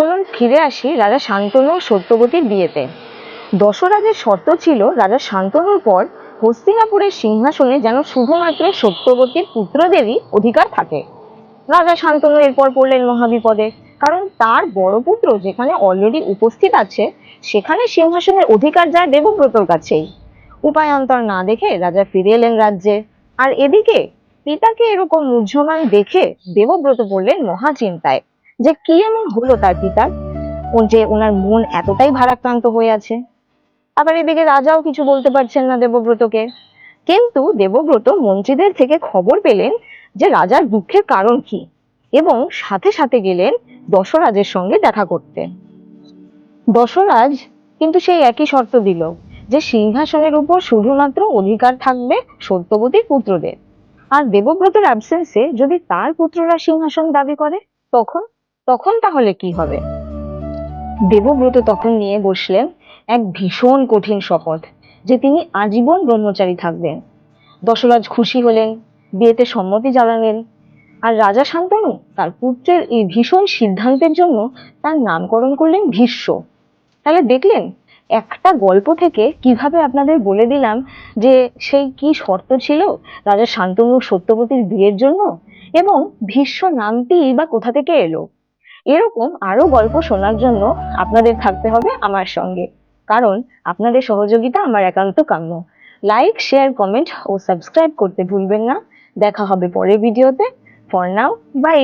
চলুন ফিরে আসি রাজা শান্তনু ও সত্যবতীর বিয়েতে। দশরাজের শর্ত ছিল রাজা শান্তনুর পর হস্তিনাপুরের সিংহাসনে যেন শুধুমাত্র সত্যবতীর পুত্রদেরই অধিকার থাকে। রাজা শান্তনু এরপর পড়লেন মহাবিপদে, কারণ তার বড় পুত্র যেখানে অলরেডি উপস্থিত আছে সেখানে সিংহাসনের অধিকার যায় দেবব্রতর কাছেই। উপায়ান্তর না দেখে রাজা ফিরে এলেন রাজ্যে। আর এদিকে পিতাকে এরকম মুহ্যমান দেখে দেবব্রত পড়লেন মহা চিন্তায় যে কি এমন হলো তার পিতার, ও যে ওনার মন এতটাই ভারাক্রান্ত হয়ে আছে। আবার এদিকে রাজাও কিছু বলতে পারছেন না দেবব্রতকে। কিন্তু দেবব্রত মন্ত্রীদের থেকে খবর পেলেন যে রাজার দুঃখের কারণ কি, এবং সাথে সাথে গেলেন দশরাজের সঙ্গে দেখা করতে। দশরাজ কিন্তু সেই একই শর্ত দিল যে সিংহাসনের উপর শুধুমাত্র অধিকার থাকবে সত্যবতীর পুত্রদের, আর দেবব্রতের অ্যাবসেন্সে যদি তার পুত্ররা সিংহাসন দাবি করে তখন তখন তাহলে কি হবে? দেবব্রত তখন নিয়ে বসলেন এক ভীষণ কঠিন শপথ যে তিনি আজীবন ব্রহ্মচারী থাকবেন। দশরাজ খুশি হলেন, বিয়েতে সম্মতি জানালেন, আর রাজা শান্তনু তার পুত্রের এই ভীষণ সিদ্ধান্তের জন্য তার নামকরণ করলেন ভীষ্ম। তাহলে দেখলেন একটা গল্প থেকে কিভাবে আপনাদের বলে দিলাম যে সেই কি শর্ত ছিল রাজা শান্তনু সত্যবতীর বিয়ের জন্য, এবং ভীষ্ম নামটি বা কোথা থেকে এলো। এরকম আরো গল্প শোনার জন্য আপনাদের থাকতে হবে আমার সঙ্গে, কারণ আপনাদের সহযোগিতা আমার একান্ত কাম্য। লাইক, শেয়ার, কমেন্ট ও সাবস্ক্রাইব করতে ভুলবেন না। দেখা হবে পরের ভিডিওতে। For now, by.